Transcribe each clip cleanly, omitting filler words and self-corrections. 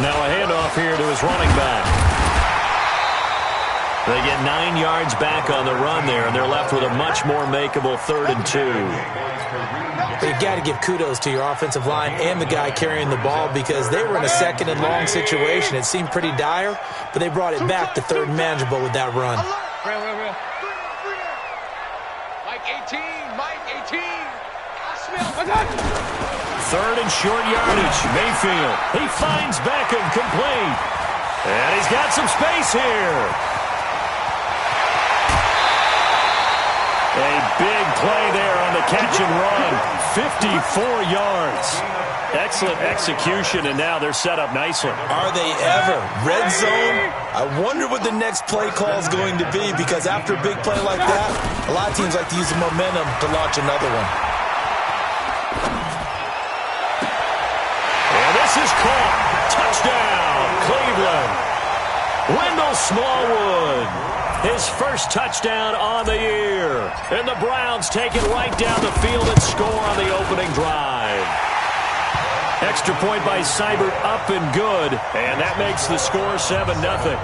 Now a handoff here to his running back. They get 9 yards back on the run there, and they're left with a much more makeable 3rd and 2. You got to give kudos to your offensive line and the guy carrying the ball because they were in a 2nd and long situation. It seemed pretty dire, but they brought it back to 3rd and manageable with that run. Real. Mike 18. 3rd and short yardage. Mayfield. He finds Beckham complete. And he's got some space here. A big play there on the catch and run. 54 yards. Excellent execution, and now they're set up nicely. Are they ever? Red zone? I wonder what the next play call is going to be because after a big play like that, a lot of teams like to use the momentum to launch another one. And this is caught. Touchdown, Cleveland. Wendell Smallwood. His first touchdown on the year. And the Browns take it right down the field and score on the opening drive. Extra point by Seibert, up and good. And that makes the score 7-0.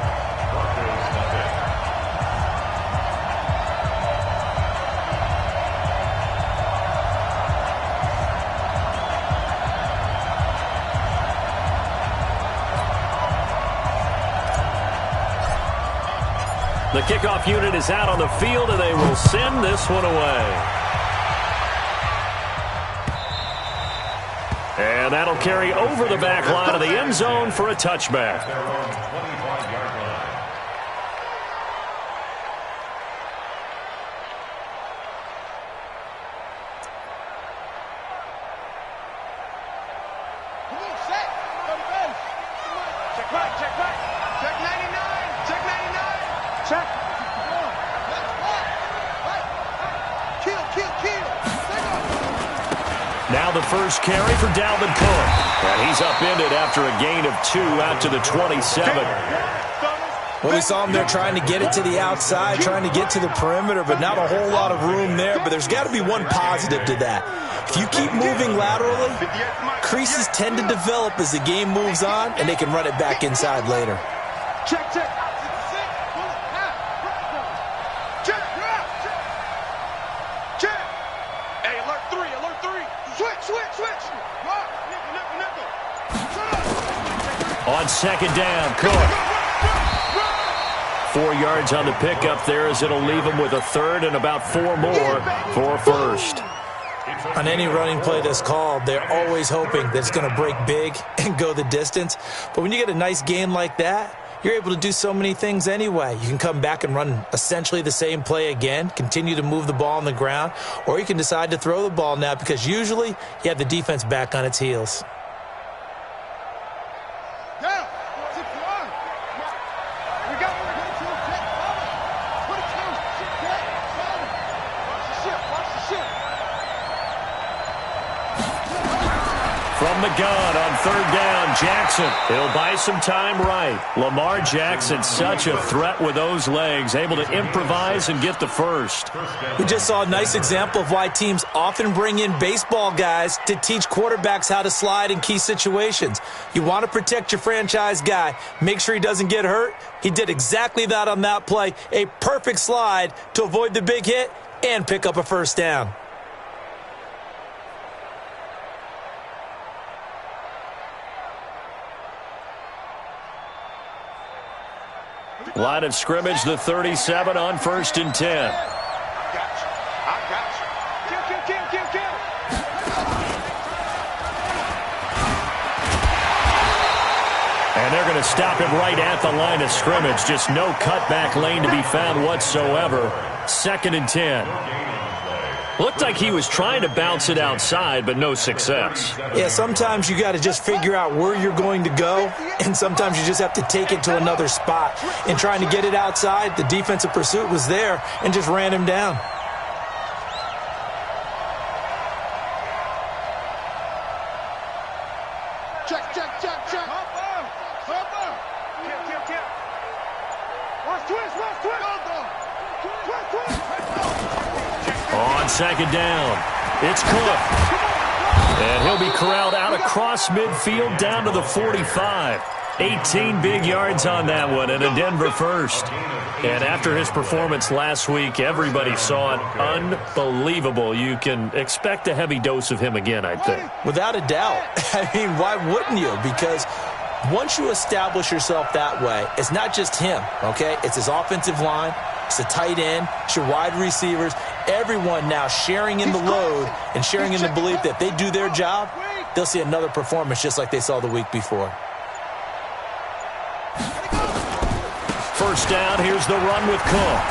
The kickoff unit is out on the field, and they will send this one away. And that'll carry over the back line of the end zone for a touchback. Now the first carry for Dalvin Cook. And he's upended after a gain of 2 out to the 27. Well, we saw him there trying to get it to the outside, trying to get to the perimeter, but not a whole lot of room there. But there's got to be one positive to that. If you keep moving laterally, creases tend to develop as the game moves on, and they can run it back inside later. Check. Hey, alert 3. Switch. On second down, Cook. 4 yards on the pickup there as it'll leave him with a 3rd and about 4 more for a first. On any running play that's called, they're always hoping that it's going to break big and go the distance. But when you get a nice gain like that, you're able to do so many things anyway. You can come back and run essentially the same play again, continue to move the ball on the ground, or you can decide to throw the ball now because usually you have the defense back on its heels. From the gun on 3rd down, Jackson. He'll buy some time right. Lamar Jackson, such a threat with those legs, able to improvise and get the first. We just saw a nice example of why teams often bring in baseball guys to teach quarterbacks how to slide in key situations. You want to protect your franchise guy. Make sure he doesn't get hurt. He did exactly that on that play. A perfect slide to avoid the big hit and pick up a first down. Line of scrimmage, the 37 on 1st and 10. I got you. Kill. And they're going to stop him right at the line of scrimmage. Just no cutback lane to be found whatsoever. 2nd and 10. Looked like he was trying to bounce it outside, but no success. Yeah, sometimes you got to just figure out where you're going to go, and sometimes you just have to take it to another spot. In trying to get it outside, the defensive pursuit was there and just ran him down. Check. Kill. Watch twist. On 2nd down, it's Cook. And he'll be corralled out across midfield down to the 45. 18 big yards on that one and a Denver first. And after his performance last week, everybody saw it. Unbelievable. You can expect a heavy dose of him again, I think. Without a doubt. I mean, why wouldn't you? Because once you establish yourself that way, it's not just him, okay? It's his offensive line. It's the tight end. It's your wide receivers. Everyone now sharing in the load and sharing in the belief that if they do their job, they'll see another performance just like they saw the week before. First down, here's the run with Cook.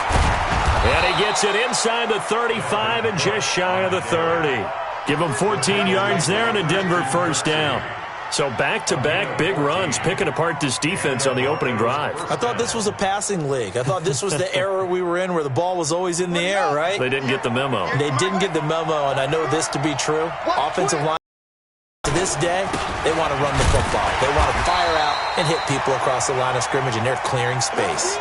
And he gets it inside the 35 and just shy of the 30. Give him 14 yards there and a Denver first down. So back-to-back big runs, picking apart this defense on the opening drive. I thought this was a passing league. I thought this was the era we were in where the ball was always in the air, right? They didn't get the memo. They didn't get the memo, and I know this to be true. Offensive line, to this day, they want to run the football. They want to fire out and hit people across the line of scrimmage, and they're clearing space.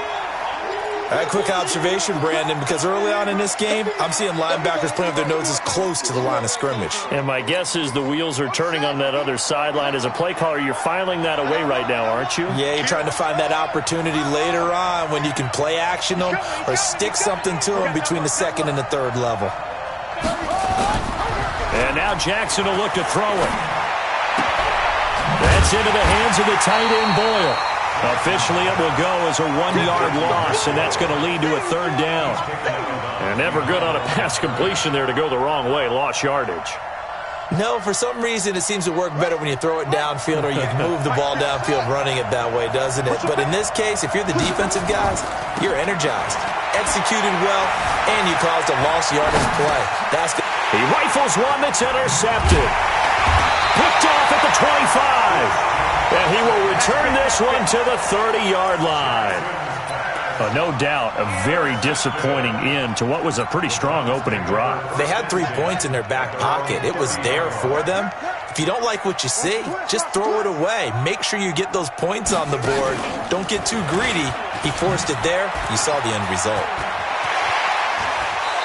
All right, quick observation, Brandon, because early on in this game, I'm seeing linebackers playing with their noses close to the line of scrimmage. And my guess is the wheels are turning on that other sideline. As a play caller, you're filing that away right now, aren't you? Yeah, you're trying to find that opportunity later on when you can play action them or stick something to them between the second and the third level. And now Jackson will look to throw it. That's into the hands of the tight end, Boyle. Officially, it will go as a 1-yard loss, and that's going to lead to a third down. And never good on a pass completion there to go the wrong way. Lost yardage. No, for some reason, it seems to work better when you throw it downfield or you can move the ball downfield running it that way, doesn't it? But in this case, if you're the defensive guys, you're energized, executed well, and you caused a lost yardage play. He rifles one that's intercepted. Picked off at the 25. And he will return this one to the 30-yard line. No doubt a very disappointing end to what was a pretty strong opening drive. They had 3 points in their back pocket. It was there for them. If you don't like what you see, just throw it away. Make sure you get those points on the board. Don't get too greedy. He forced it there. You saw the end result.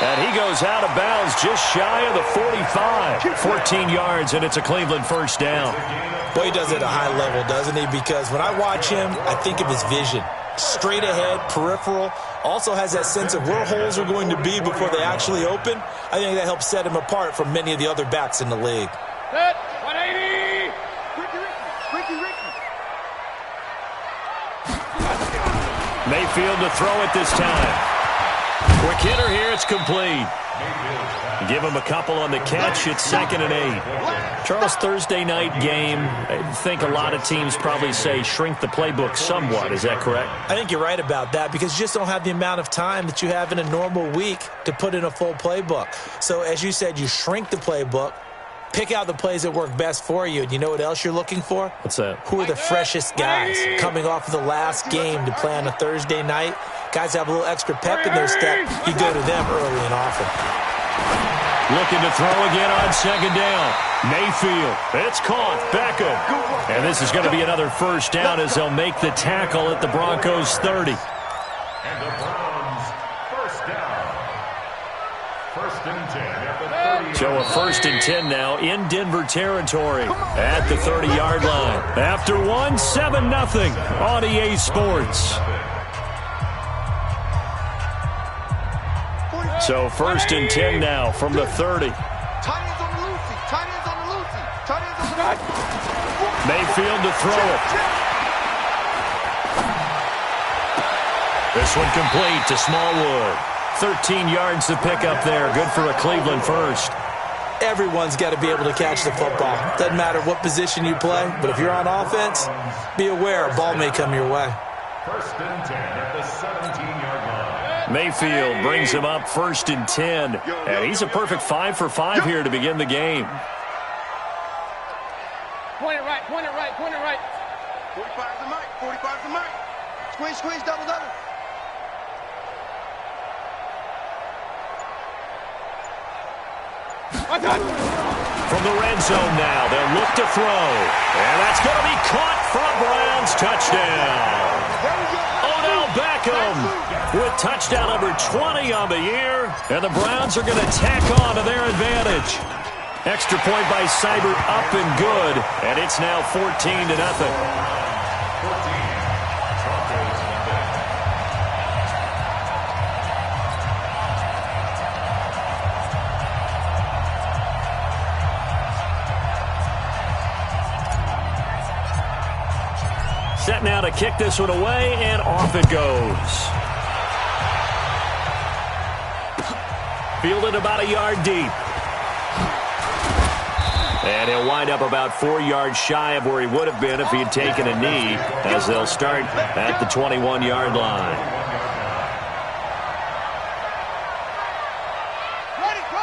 And he goes out of bounds just shy of the 45. 14 yards, and it's a Cleveland first down. Boy, he does it at a high level, doesn't he? Because when I watch him, I think of his vision. Straight ahead, peripheral. Also has that sense of where holes are going to be before they actually open. I think that helps set him apart from many of the other backs in the league. Set, 180. Ricky. Mayfield to throw it this time. Quick hitter here, it's complete. Give him a couple on the catch. It's 2nd and 8. Charles, Thursday night game, I think a lot of teams probably say shrink the playbook somewhat. Is that correct? I think you're right about that because you just don't have the amount of time that you have in a normal week to put in a full playbook. So as you said, you shrink the playbook, pick out the plays that work best for you. And you know what else you're looking for? What's that? Who are the freshest guys coming off of the last game to play on a Thursday night? Guys have a little extra pep in their step. You go to them early and often. Looking to throw again on 2nd down. Mayfield. It's caught. Beckham. And this is going to be another first down as they'll make the tackle at the Broncos 30. And the Browns first down. 1st and 10 at the 30. So a 1st and 10 now in Denver territory at the 30-yard line. After one, 7-0 on EA Sports. So 1st and 10 now from the 30. Mayfield to throw it. This one complete to Smallwood. 13 yards to pick up there. Good for a Cleveland first. Everyone's got to be able to catch the football. Doesn't matter what position you play, but if you're on offense, be aware a ball may come your way. 1st and 10 at the 17-yard line. Mayfield brings him up 1st and 10. And he's a perfect 5 for 5 here to begin the game. Point it right. 45 to Mike. Squeeze, double. From the red zone now, they'll look to throw. And that's going to be caught for a Browns touchdown. Odell Beckham with touchdown number 20 on the year. And the Browns are going to tack on to their advantage. Extra point by Seibert, up and good, and it's now 14-0. Set now to kick this one away, and off it goes. Fielded about a yard deep. And he'll wind up about 4 yards shy of where he would have been if he had taken a knee, as they'll start at the 21-yard line.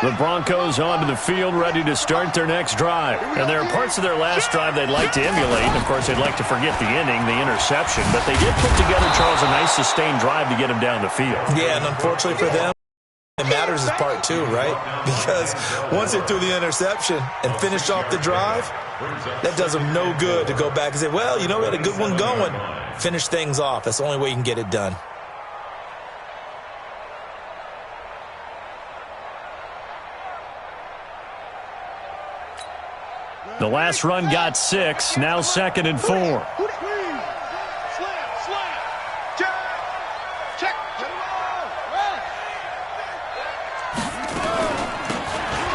The Broncos onto the field, ready to start their next drive. And there are parts of their last drive they'd like to emulate. Of course, they'd like to forget the inning, the interception. But they did put together, Charles, a nice sustained drive to get him down the field. Yeah, and unfortunately for them, it matters is part two, right? Because once they threw the interception and finished off the drive, that does them no good to go back and say, well, you know, we had a good one going. Finish things off. That's the only way you can get it done. The last run got 6, now 2nd and 4.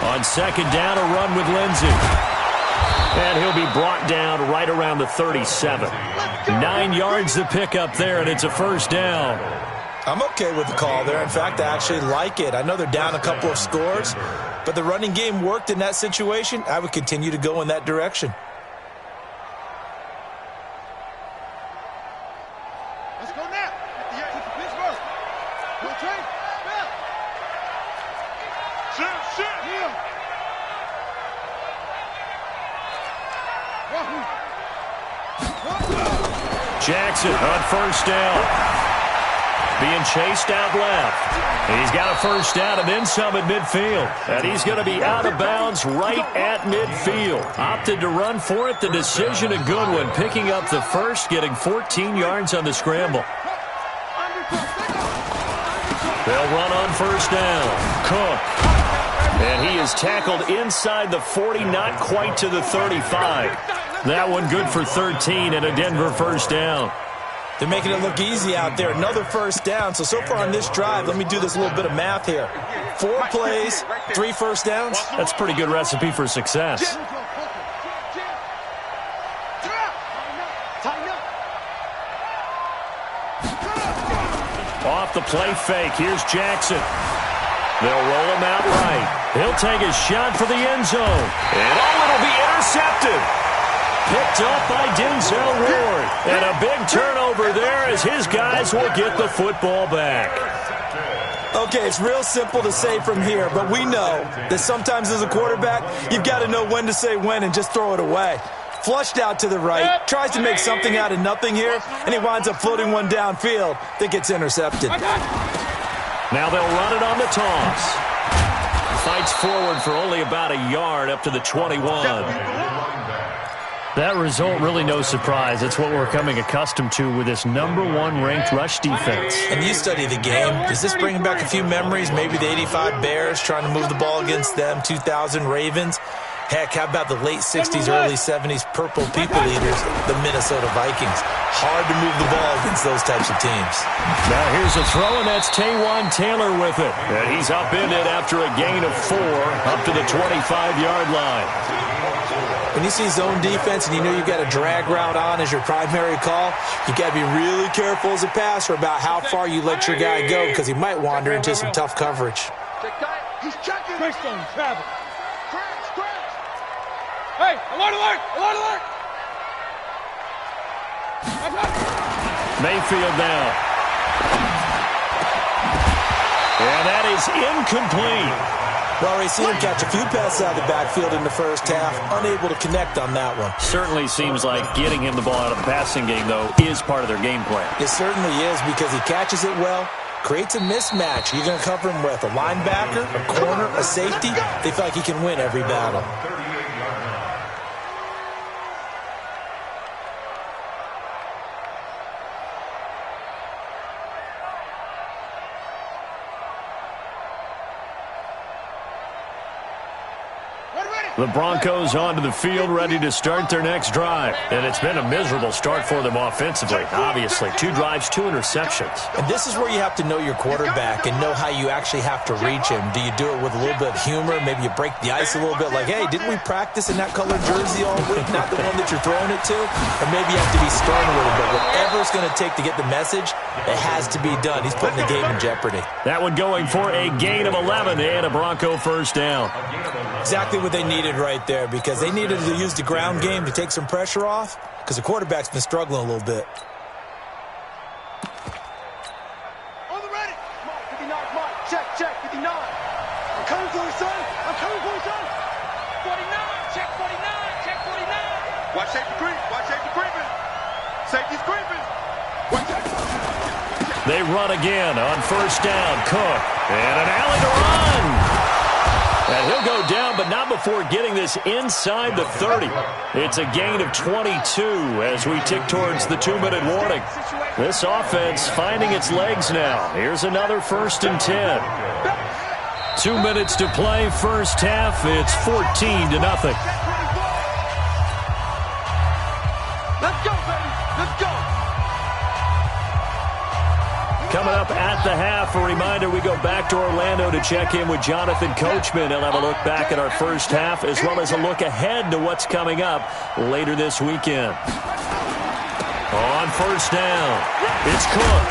On 2nd down, a run with Lindsey. And he'll be brought down right around the 37. 9 yards to pick up there, and it's a first down. I'm okay with the call there. In fact, I actually like it. I know they're down a couple of scores, but the running game worked in that situation. I would continue to go in that direction. Let's go now. Pittsburgh. Go train. Sit. Jackson on first down. Being chased out left. He's got a first down and then some at midfield. And he's going to be out of bounds right at midfield. Opted to run for it. The decision a good one. Picking up the first, getting 14 yards on the scramble. They'll run on first down. Cook. And he is tackled inside the 40, not quite to the 35. That one good for 13 and a Denver first down. They're making it look easy out there. Another first down. So far on this drive, let me do this little bit of math here. 4 plays, 3 first downs. That's a pretty good recipe for success. Off the play fake. Here's Jackson. They'll roll him out right. He'll take a shot for the end zone. And it'll be intercepted. Picked up by Denzel Ward. And a big turnover there as his guys will get the football back. Okay, it's real simple to say from here, but we know that sometimes as a quarterback, you've got to know when to say when and just throw it away. Flushed out to the right, tries to make something out of nothing here, and he winds up floating one downfield that gets intercepted. Now they'll run it on the toss. Fights forward for only about a yard up to the 21. That result, really no surprise. It's what we're coming accustomed to with this #1 ranked rush defense. And you study the game. Is this bringing back a few memories? Maybe the 85 Bears trying to move the ball against them, 2000 Ravens. Heck, how about the late 60s, early 70s Purple People Eaters, the Minnesota Vikings? Hard to move the ball against those types of teams. Now here's a throw, and that's Taywan Taylor with it. And he's upended after a gain of 4 up to the 25-yard line. When you see zone defense and you know you've got a drag route on as your primary call, you've got to be really careful as a passer about how far you let your guy go because he might wander into some tough coverage. He's checking. Travel. Hey, alert, alert, alert, alert. Mayfield now. And that is incomplete. Well, we've seen him catch a few passes out of the backfield in the first half, unable to connect on that one. Certainly seems like getting him the ball out of the passing game, though, is part of their game plan. It certainly is because he catches it well, creates a mismatch. You're going to cover him with a linebacker, a corner, a safety. They feel like he can win every battle. Ready, ready. The Broncos onto the field, ready to start their next drive. And it's been a miserable start for them offensively, obviously. 2 drives, 2 interceptions. And this is where you have to know your quarterback and know how you actually have to reach him. Do you do it with a little bit of humor? Maybe you break the ice a little bit, like, hey, didn't we practice in that colored jersey all week, not the one that you're throwing it to? Or maybe you have to be stern a little bit. Whatever it's going to take to get the message, it has to be done. He's putting the game in jeopardy. That one going for a gain of 11 and a Bronco first down. Exactly what they needed right there, because they needed to use the ground game to take some pressure off, because the quarterback's been struggling a little bit. On the ready. Mike, 59, Mike. Check, 59. I'm coming for you, son. I'm coming for you, son. 49, check 49. Watch safety creep. Watch safety creeping. Safety's creeping. Watch that. They run again on first down. Cook. And an alley to run. And he'll go down, but not before getting this inside the 30. It's a gain of 22 as we tick towards the 2-minute warning. This offense finding its legs now. Here's another 1st and 10. 2 minutes to play, first half. It's 14-0. Let's go, baby. Let's go. Coming up at the half, a reminder, we go back to Orlando to check in with Jonathan Coachman. He'll have a look back at our first half as well as a look ahead to what's coming up later this weekend. On first down, it's Cook.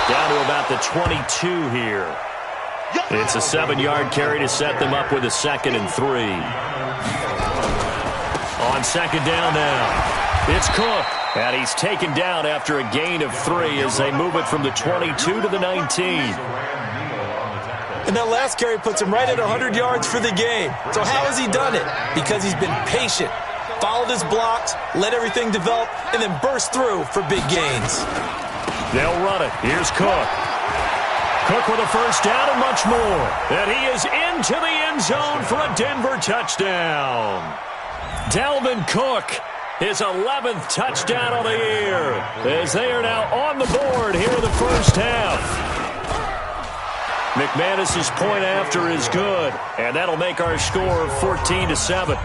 Down to about the 22 here. It's a 7-yard carry to set them up with a 2nd and 3. On second down now, it's Cook. And he's taken down after a gain of 3 as they move it from the 22 to the 19. And that last carry puts him right at 100 yards for the game. So how has he done it? Because he's been patient, followed his blocks, let everything develop, and then burst through for big gains. They'll run it. Here's Cook. Cook with a first down and much more. And he is into the end zone for a Denver touchdown. Dalvin Cook, his 11th touchdown of the year, as they are now on the board here in the first half. McManus's point after is good, and that'll make our score 14-7.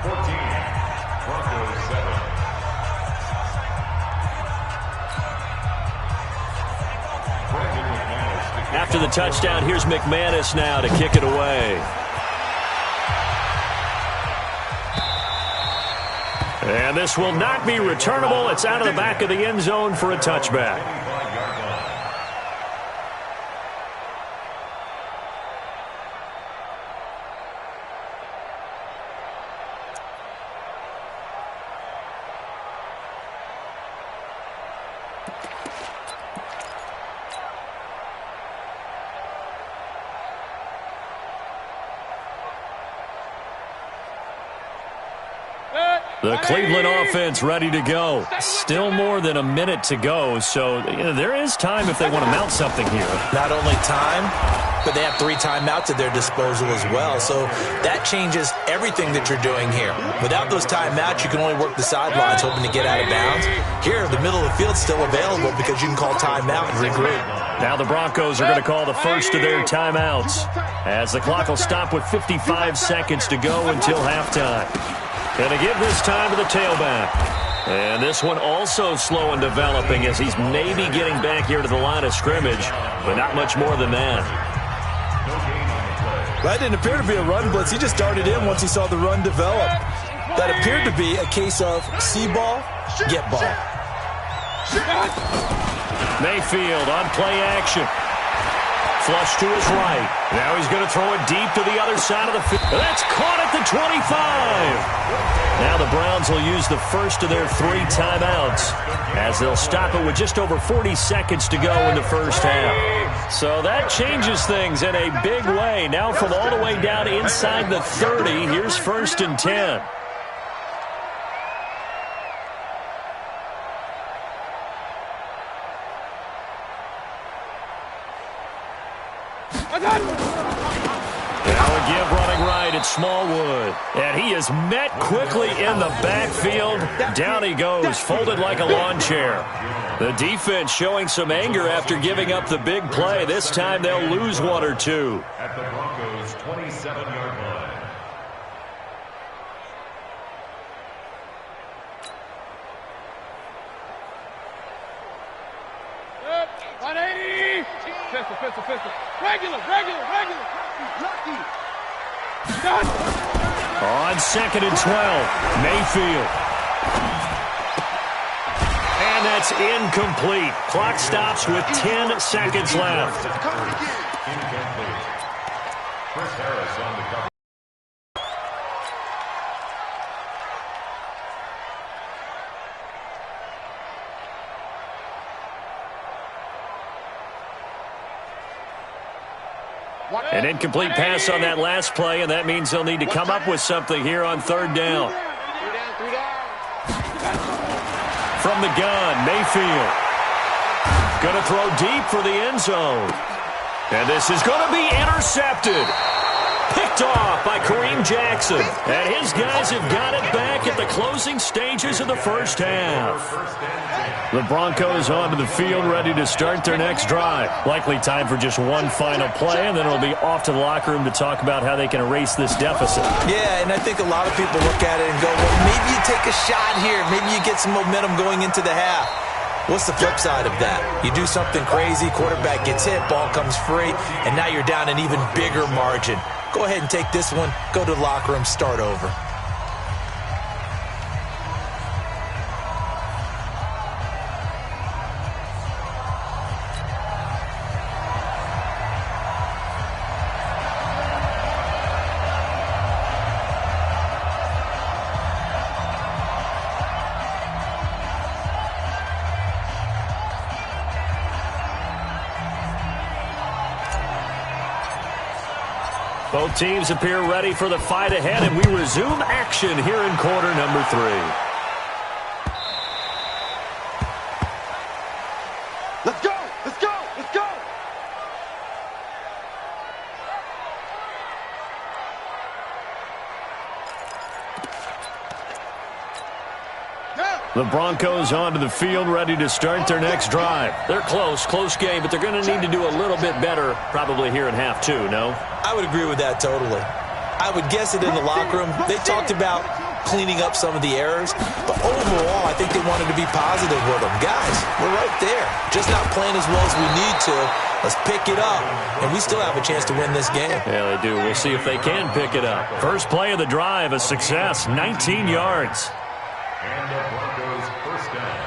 After the touchdown, here's McManus now to kick it away. And this will not be returnable. It's out of the back of the end zone for a touchback. The Cleveland offense ready to go. Still more than a minute to go, so there is time if they want to mount something here. Not only time, but they have 3 timeouts at their disposal as well, so that changes everything that you're doing here. Without those timeouts, you can only work the sidelines hoping to get out of bounds. Here, the middle of the field's still available because you can call timeout and regroup. Now the Broncos are going to call the first of their timeouts as the clock will stop with 55 seconds to go until halftime. Going to give this time to the tailback. And this one also slow and developing as he's maybe getting back here to the line of scrimmage, but not much more than that. That didn't appear to be a run blitz. He just darted in once he saw the run develop. That appeared to be a case of see ball, get ball. Mayfield on play action. Flush to his right. Now he's going to throw it deep to the other side of the field. That's caught at the 25. Now the Browns will use the first of their 3 timeouts as they'll stop it with just over 40 seconds to go in the first half. So that changes things in a big way. Now from all the way down inside the 30, here's 1st and 10. Now a give running right at Smallwood. And he is met quickly in the backfield. Down he goes, folded like a lawn chair. The defense showing some anger after giving up the big play. This time they'll lose 1 or 2. At the Broncos' 27-yard line. 180. Pistol. Regular. Lucky. On 2nd and 12, Mayfield. And that's incomplete. Clock stops with 10 seconds left. Incomplete. Chris Harris on the cover. An incomplete pass on that last play, and that means they'll need to come up with something here on 3rd down. From the gun, Mayfield. Going to throw deep for the end zone. And this is going to be intercepted. Picked off by Kareem Jackson. And his guys have got it back at the closing stages of the first half. The Broncos onto the field ready to start their next drive. Likely time for just one final play, and then it'll be off to the locker room to talk about how they can erase this deficit. Yeah, and I think a lot of people look at it and go, well, maybe you take a shot here. Maybe you get some momentum going into the half. What's the flip side of that? You do something crazy, quarterback gets hit, ball comes free, and now you're down an even bigger margin. Go ahead and take this one, go to the locker room, start over. Both teams appear ready for the fight ahead, and we resume action here in quarter number 3. Let's go. The Broncos onto the field ready to start their next drive. They're close game, but they're going to need to do a little bit better probably here in half 2, no? I would agree with that totally. I would guess it in the locker room. They talked about cleaning up some of the errors, but overall, I think they wanted to be positive with them. Guys, we're right there. Just not playing as well as we need to. Let's pick it up, and we still have a chance to win this game. Yeah, they do. We'll see if they can pick it up. First play of the drive, a success, 19 yards. And the Broncos first down.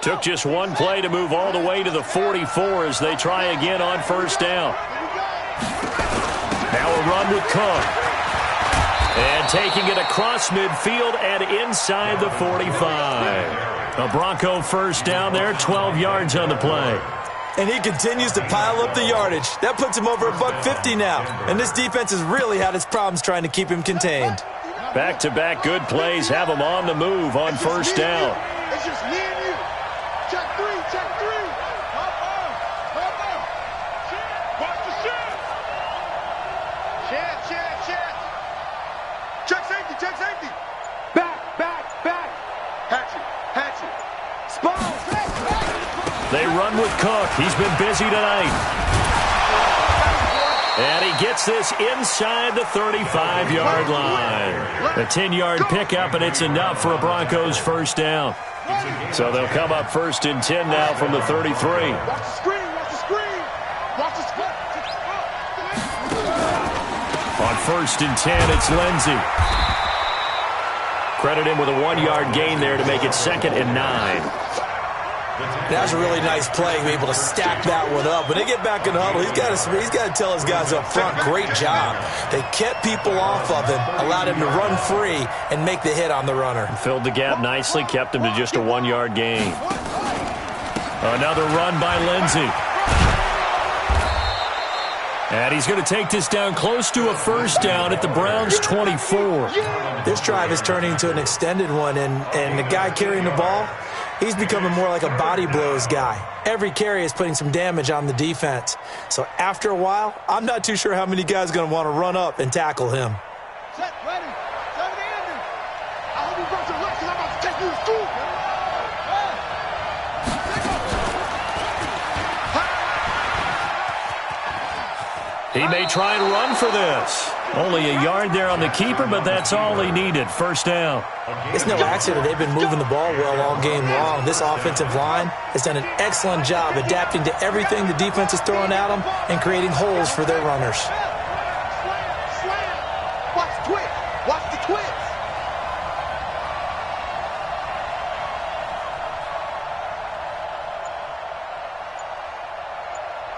Took just one play to move all the way to the 44 as they try again on first down. Now a run with Cook. And taking it across midfield and inside the 45. A Bronco first down there, 12 yards on the play. And he continues to pile up the yardage. That puts him over $150 now. And this defense has really had its problems trying to keep him contained. Back-to-back good plays have him on the move on first down. It's just me and you. Check three. Hop on. Watch the shit. Check. Check safety. Back. Hatchet. Spawn. They run with Cook. He's been busy tonight. And he gets this inside the 35-yard line. A 10-yard pickup, and it's enough for a Broncos first down. So they'll come up first and 10 now from the 33. Watch the screen. On first and 10, it's Lindsey. Credit him with a 1-yard gain there to make it 2nd and 9. That was a really nice play, to be able to stack that one up. When they get back in the huddle, he's got to tell his guys up front, great job. They kept people off of him, allowed him to run free and make the hit on the runner. Filled the gap nicely, kept him to just a 1-yard gain. Another run by Lindsey. And he's going to take this down close to a first down at the Browns' 24. This drive is turning into an extended one, and the guy carrying the ball, he's becoming more like a body blows guy. Every carry is putting some damage on the defense. So after a while, I'm not too sure how many guys are going to want to run up and tackle him. Set, ready. Set the ending. I hope you brought your legs because I'm about to take you to school. Hot He may try and run for this. Only a yard there on the keeper, but that's all he needed. First down. It's no accident they've been moving the ball well all game long. This offensive line has done an excellent job adapting to everything the defense is throwing at them and creating holes for their runners. Watch the twist. Watch the twist.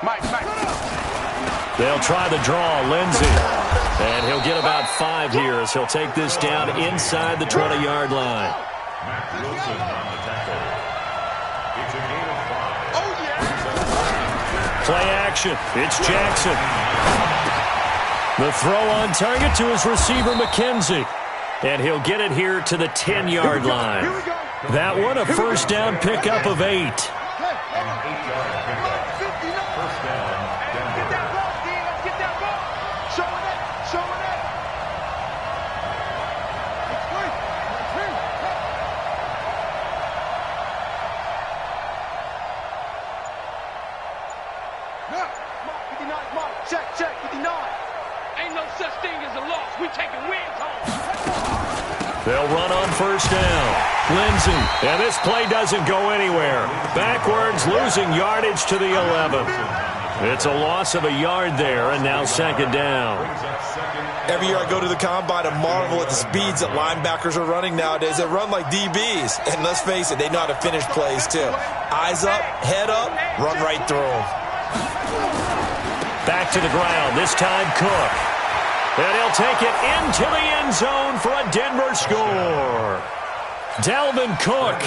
Mike. They'll try the draw, Lindsey. And he'll get about 5 here as he'll take this down inside the 20-yard line. Matt Wilson on the tackle. It's a gain of 5. Play action. It's Jackson. The throw on target to his receiver, McKenzie. And he'll get it here to the 10-yard line. That one a first down pickup of 8. An 8-yard pickup. First down, Denver. Get that ball, D. Let's get that ball. Show it. Mark, check, 59. Ain't no such thing as a loss. We taking wins home. They'll run on first down. Lindsey, and this play doesn't go anywhere. Backwards, losing yardage to the 11. It's a loss of a yard there, and now second down. Every year I go to the combine and marvel at the speeds that linebackers are running nowadays. They run like DBs. And let's face it, they know how to finish plays too. Eyes up, head up, run right through them. Back to the ground, this time Cook. And he'll take it into the end zone for a Denver score. Dalvin Cook,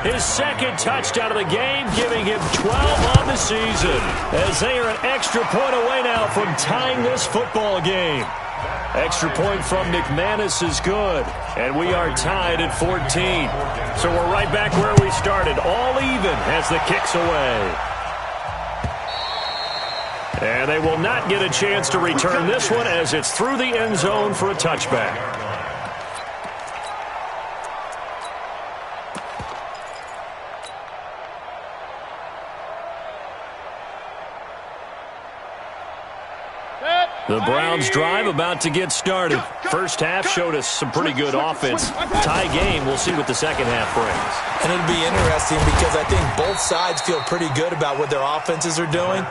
his second touchdown of the game, giving him 12 on the season, as they are an extra point away now from tying this football game. Extra point from McManus is good, and we are tied at 14. So we're right back where we started, all even as the kick's away. And they will not get a chance to return this one as it's through the end zone for a touchback. The Browns drive about to get started. First half showed us some pretty good offense. Tie game, we'll see what the second half brings. And it'll be interesting because I think both sides feel pretty good about what their offenses are doing.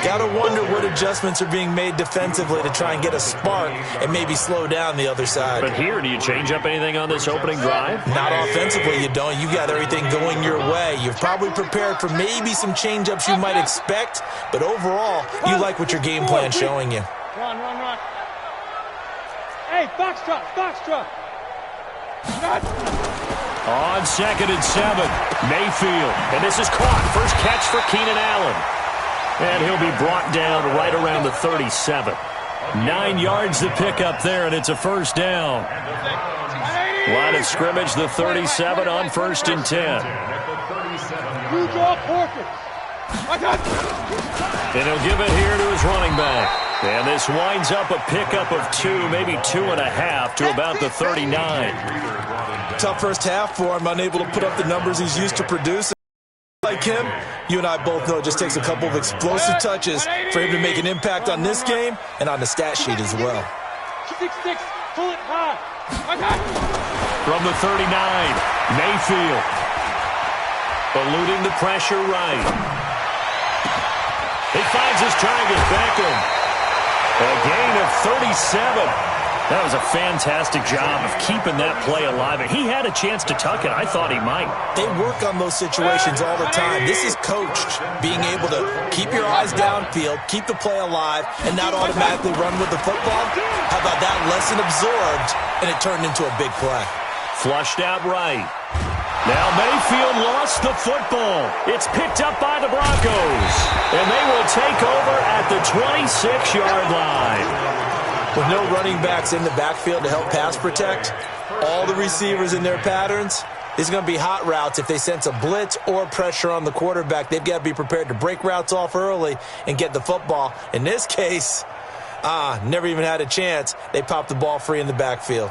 Got to wonder what adjustments are being made defensively to try and get a spark and maybe slow down the other side. But here, do you change up anything on this opening drive? Not offensively, you don't. You got everything going your way. You've probably prepared for maybe some change-ups you might expect, but overall, you like what your game plan's showing you. Run. Hey, Foxtrot. On 2nd and 7, Mayfield. And this is caught. First catch for Keenan Allen. And he'll be brought down right around the 37. 9 yards to pick up there, and it's a first down. Line of scrimmage, the 37 on 1st and 10. You draw Porter. And he'll give it here to his running back. And this winds up a pickup of 2, maybe 2.5 to about the 39. Tough first half for him, unable to put up the numbers he's used to produce. Like him, you and I both know it just takes a couple of explosive touches for him to make an impact on this game and on the stat sheet as well. 6, pull it high. From the 39, Mayfield. Eluding the pressure right. He finds his target, Beckham. A gain of 37. That was a fantastic job of keeping that play alive. And he had a chance to tuck it. I thought he might. They work on those situations all the time. This is coached, being able to keep your eyes downfield, keep the play alive, and not automatically run with the football. How about that? Lesson absorbed, and it turned into a big play. Flushed out right. Now Mayfield lost the football. It's picked up by the Broncos. And they will take over at the 26-yard line. With no running backs in the backfield to help pass protect, all the receivers in their patterns, it's going to be hot routes. If they sense a blitz or pressure on the quarterback, they've got to be prepared to break routes off early and get the football. In this case, never even had a chance. They popped the ball free in the backfield.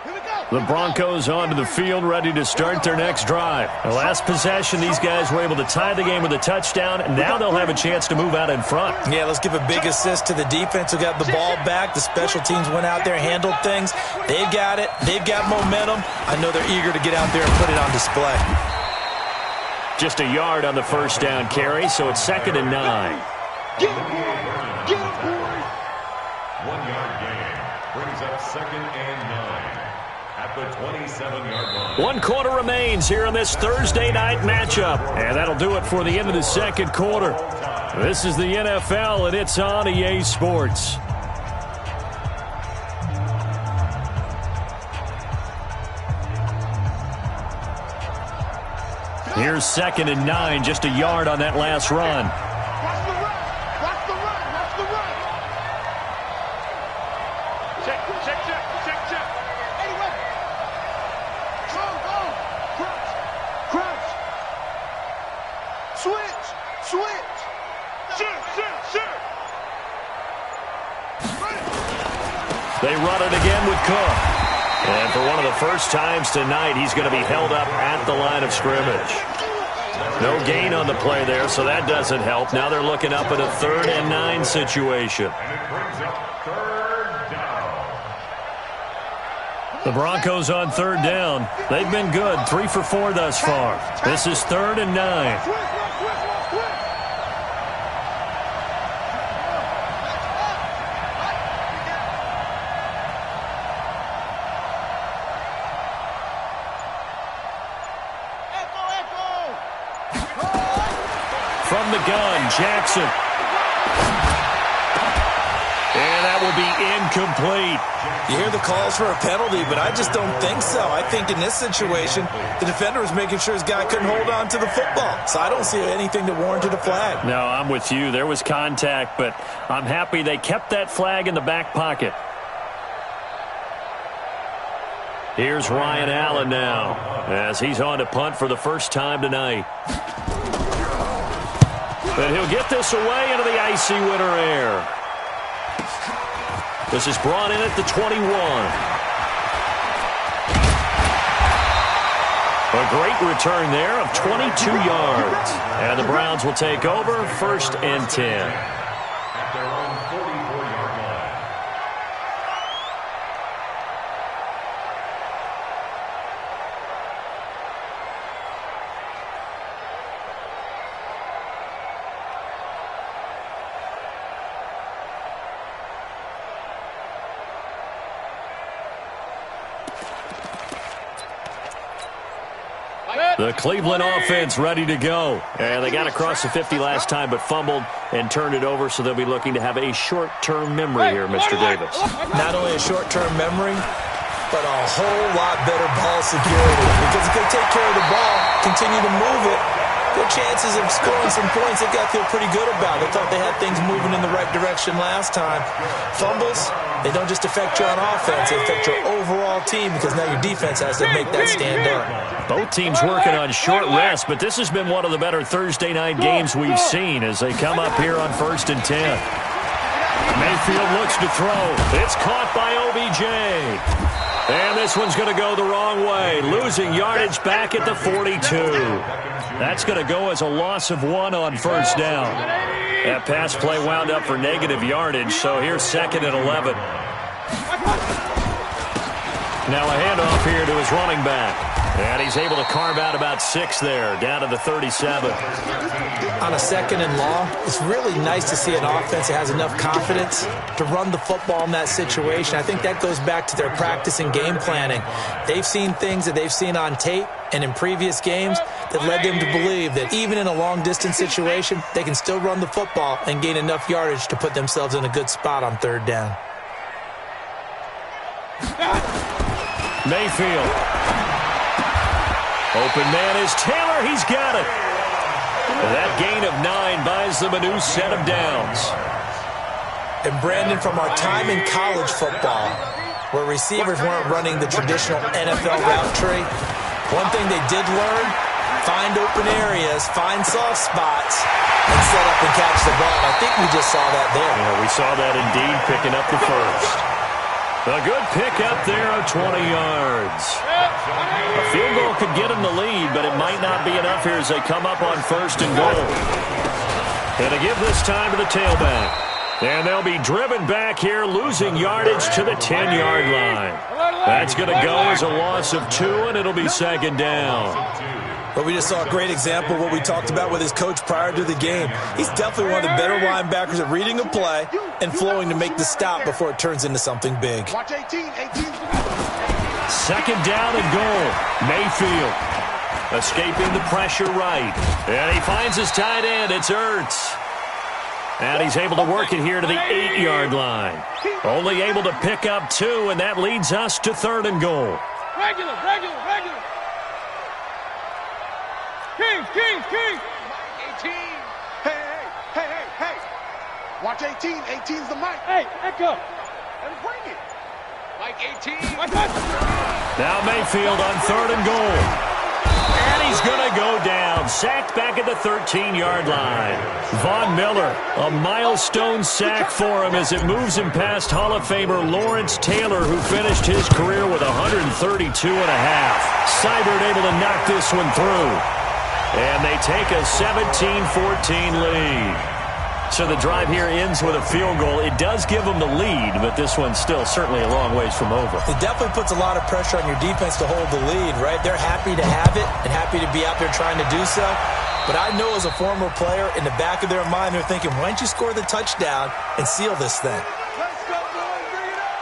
Here we go. The Broncos onto the field, ready to start their next drive. The last possession, these guys were able to tie the game with a touchdown, and now they'll have a chance to move out in front. Yeah, let's give a big assist to the defense who got the ball back. The special teams went out there, handled things. They've got it. They've got momentum. I know they're eager to get out there and put it on display. Just a yard on the first down carry, so it's 2nd and 9. Get him, boy. Get him, boy. 1 yard gain brings up 2nd and 9 at the 27-yard line. 1 quarter remains here in this Thursday night matchup. And that'll do it for the end of the second quarter. This is the NFL, and it's on EA Sports. Here's 2nd and 9, just a yard on that last run. Watch the run. Watch the run. Watch the run. Check, check, check, check, check. Anyway. Go. Crouch. Crouch. Switch. Switch. Shoot. They run it again with Cook. And for one of the first times tonight, he's going to be held up at the line of scrimmage. No gain on the play there, so that doesn't help. Now they're looking up at a 3rd and 9 situation. And it brings up 3rd down. The Broncos on 3rd down. They've been good, 3 for 4 thus far. This is 3rd and 9. From the gun, Jackson. And that will be incomplete. You hear the calls for a penalty, but I just don't think so. I think in this situation, the defender was making sure his guy couldn't hold on to the football. So I don't see anything that warranted a flag. No, I'm with you. There was contact, but I'm happy they kept that flag in the back pocket. Here's Ryan Allen now, as he's on to punt for the first time tonight. And he'll get this away into the icy winter air. This is brought in at the 21. A great return there of 22 yards. And the Browns will take over 1st and 10. At their own 44-yard line. The Cleveland offense ready to go. And they got across the 50 last time but fumbled and turned it over, so they'll be looking to have a short-term memory here, Mr. Davis. Not only a short-term memory, but a whole lot better ball security. Because if they take care of the ball, continue to move it, their chances of scoring some points, they've got to feel pretty good about. They thought they had things moving in the right direction last time. Fumbles, they don't just affect you on offense, they affect your overall team because now your defense has to make that stand up. Both teams working on short rest, but this has been one of the better Thursday night games we've seen as they come up here on 1st and 10. Mayfield looks to throw. It's caught by OBJ. And this one's going to go the wrong way, losing yardage back at the 42. That's going to go as a loss of 1 on 1st down. That pass play wound up for negative yardage, so here's 2nd and 11. Now a handoff here to his running back. And he's able to carve out about 6 there, down to the 37. On a 2nd and long, it's really nice to see an offense that has enough confidence to run the football in that situation. I think that goes back to their practice and game planning. They've seen things that they've seen on tape and in previous games that led them to believe that even in a long-distance situation, they can still run the football and gain enough yardage to put themselves in a good spot on 3rd down. Mayfield. Open man is Taylor. He's got it. That gain of 9 buys them a new set of downs. And Brandon, from our time in college football, where receivers weren't running the traditional NFL route tree, one thing they did learn, find open areas, find soft spots, and set up and catch the ball. I think we just saw that there. Yeah, we saw that indeed, picking up the first. A good pickup there of 20 yards. A field goal could get them the lead, but it might not be enough here as they come up on 1st and goal. And to give this time to the tailback. And they'll be driven back here, losing yardage to the 10-yard line. That's going to go as a loss of 2, and it'll be 2nd down. Well, we just saw a great example of what we talked about with his coach prior to the game. He's definitely one of the better linebackers at reading a play and flowing to make the stop before it turns into something big. Watch 18. 2nd down and goal. Mayfield escaping the pressure right. And he finds his tight end. It's Ertz. And he's able to work it here to the 8-yard line. Only able to pick up 2, and that leads us to 3rd and goal. Regular. King. 18. Hey. Watch 18. 18's the mic. Hey, echo. Let him bring it. Mike 18. Mike 18. Now Mayfield on 3rd and goal. And he's going to go down. Sacked back at the 13-yard line. Von Miller, a milestone sack for him as it moves him past Hall of Famer Lawrence Taylor, who finished his career with 132 and a half. Seibert able to knock this one through. And they take a 17-14 lead. So the drive here ends with a field goal. It does give them the lead, but this one's still certainly a long ways from over. It definitely puts a lot of pressure on your defense to hold the lead, right? They're happy to have it and happy to be out there trying to do so. But I know as a former player, in the back of their mind, they're thinking, why don't you score the touchdown and seal this thing? Let's go, boys. Bring it up.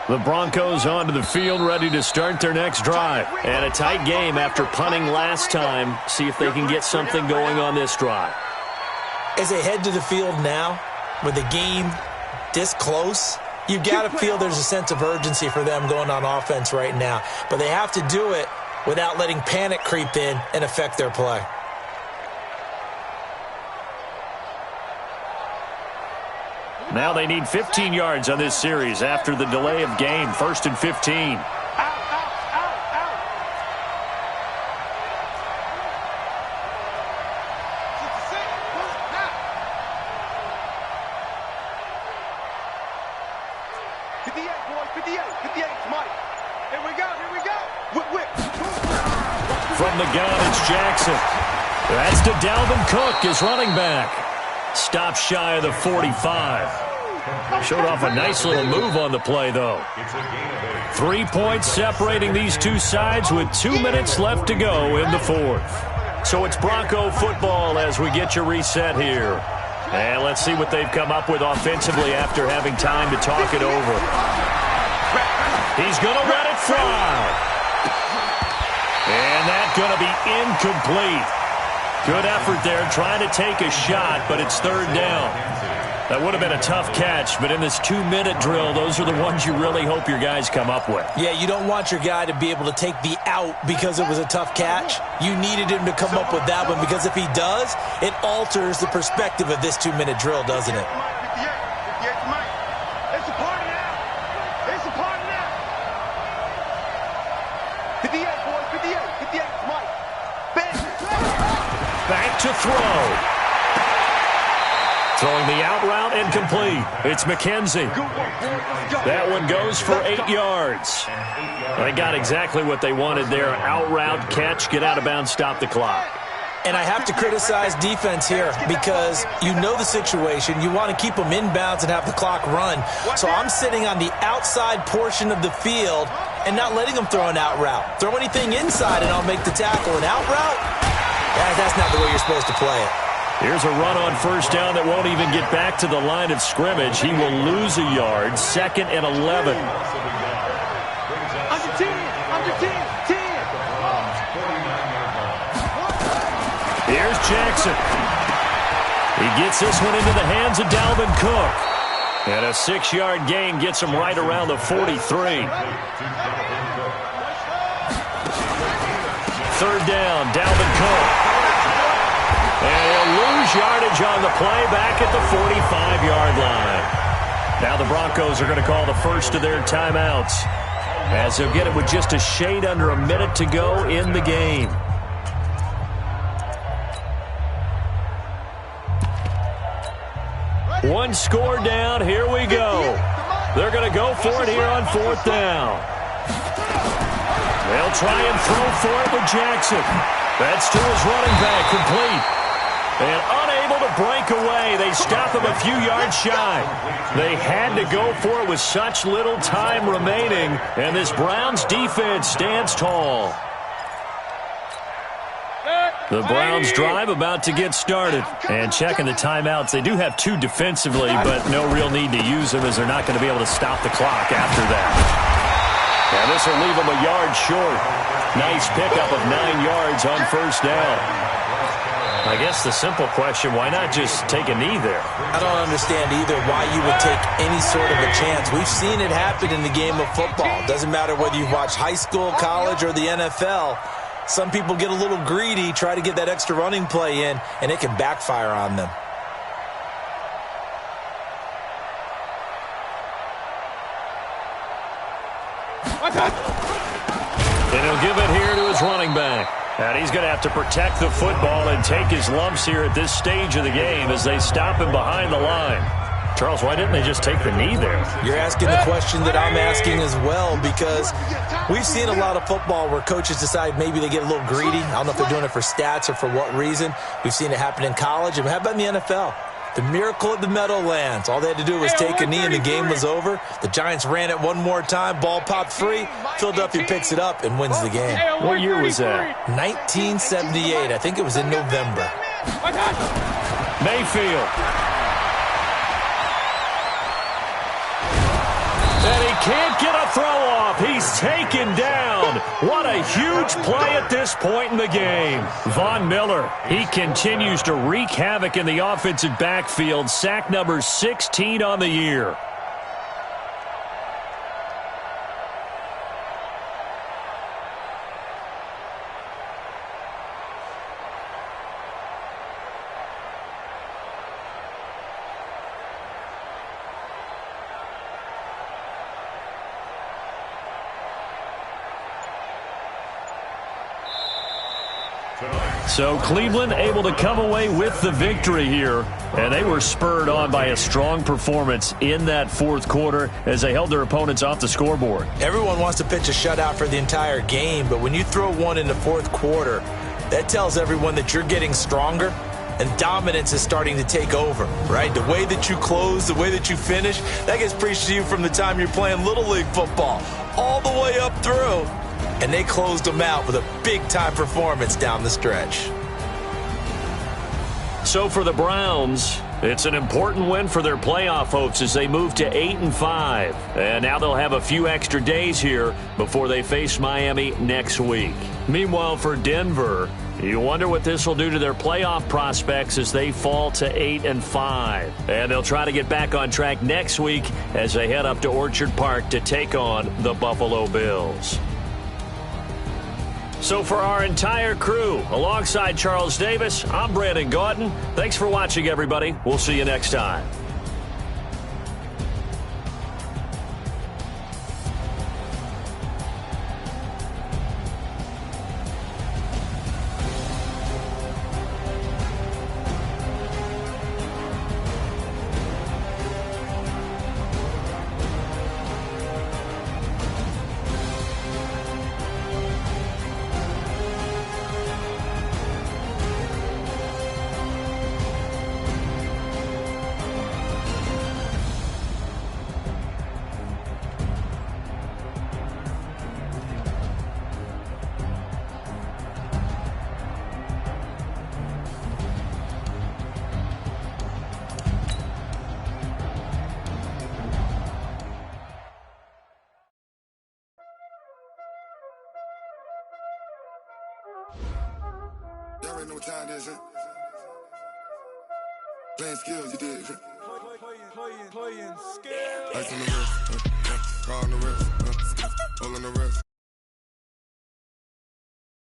The Broncos onto the field, ready to start their next drive. And a tight game after punting last time. See if they can get something going on this drive. As they head to the field now, with the game this close, you've got to feel there's a sense of urgency for them going on offense right now. But they have to do it without letting panic creep in and affect their play. Now they need 15 yards on this series after the delay of game. 1st and 15. Out. From the gun, it's Jackson. That's to Dalvin Cook, his running back. Stop shy of the 45. Showed off a nice little move on the play, though. 3 points separating these two sides with 2 minutes left to go in the 4th. So it's Bronco football as we get you reset here. And let's see what they've come up with offensively after having time to talk it over. He's going to let it fly. And that's going to be incomplete. Good effort there trying to take a shot, but it's 3rd down. That would have been a tough catch, but in this 2-minute drill, those are the ones you really hope your guys come up with. Yeah, you don't want your guy to be able to take the out because it was a tough catch. You needed him to come up with that one because if he does, it alters the perspective of this 2-minute drill, doesn't it? It's a party now. It's a party now. 58, boys. 58. 58, Mike. Back to throw. Throwing the out route incomplete. It's McKenzie. That one goes for 8 yards. They got exactly what they wanted there. Out route, catch, get out of bounds, stop the clock. And I have to criticize defense here because you know the situation. You want to keep them inbounds and have the clock run. So I'm sitting on the outside portion of the field and not letting them throw an out route. Throw anything inside and I'll make the tackle. An out route? That's not the way you're supposed to play it. Here's a run on 1st down that won't even get back to the line of scrimmage. He will lose a yard. 2nd and 11. Under 10. Under 10. 10. Here's Jackson. He gets this one into the hands of Dalvin Cook. And a 6-yard gain gets him right around the 43. Third down, Dalvin Cook. And he'll lose yardage on the play back at the 45-yard line. Now the Broncos are going to call the first of their timeouts, as they'll get it with just a shade under a minute to go in the game. One score down. Here we go. They're going to go for it here on fourth down. They'll try and throw for it with Jackson. That's to his running back, complete. And unable to break away. They stop him a few yards shy. They had to go for it with such little time remaining. And this Browns defense stands tall. The Browns drive about to get started. And checking the timeouts, they do have 2 defensively, but no real need to use them as they're not going to be able to stop the clock after that. And this will leave them a yard short. Nice pickup of 9 yards on first down. I guess the simple question, why not just take a knee there? I don't understand either why you would take any sort of a chance. We've seen it happen in the game of football. Doesn't matter whether you've watched high school, college, or the NFL. Some people get a little greedy, try to get that extra running play in, and it can backfire on them. And he'll give it here to his running back. And he's going to have to protect the football and take his lumps here at this stage of the game as they stop him behind the line. Charles, why didn't they just take the knee there? You're asking the question that I'm asking as well, because we've seen a lot of football where coaches decide maybe they get a little greedy. I don't know if they're doing it for stats or for what reason. We've seen it happen in college. And how about in the NFL? The miracle of the Meadowlands. All they had to do was take a knee and the game was over. The Giants ran it one more time. Ball popped free. Philadelphia picks it up and wins the game. What year was that? 1978. I think it was in November. Mayfield. And he can't get a throw off. He's taken down. What a huge play at this point in the game. Von Miller, he continues to wreak havoc in the offensive backfield. Sack number 16 on the year. So Cleveland able to come away with the victory here. And they were spurred on by a strong performance in that fourth quarter as they held their opponents off the scoreboard. Everyone wants to pitch a shutout for the entire game, but when you throw one in the fourth quarter, that tells everyone that you're getting stronger and dominance is starting to take over, right? The way that you close, the way that you finish, that gets preached to you from the time you're playing Little League football all the way up through. And they closed them out with a big-time performance down the stretch. So for the Browns, it's an important win for their playoff hopes as they move to 8-5. And now they'll have a few extra days here before they face Miami next week. Meanwhile, for Denver, you wonder what this will do to their playoff prospects as they fall to 8-5. And they'll try to get back on track next week as they head up to Orchard Park to take on the Buffalo Bills. So for our entire crew, alongside Charles Davis, I'm Brandon Gaughton. Thanks for watching, everybody. We'll see you next time. Y'all already know what time it is, huh? Playing skills, you did. Playing skills. Ice on the wrist, car on the wrist, all on the wrist.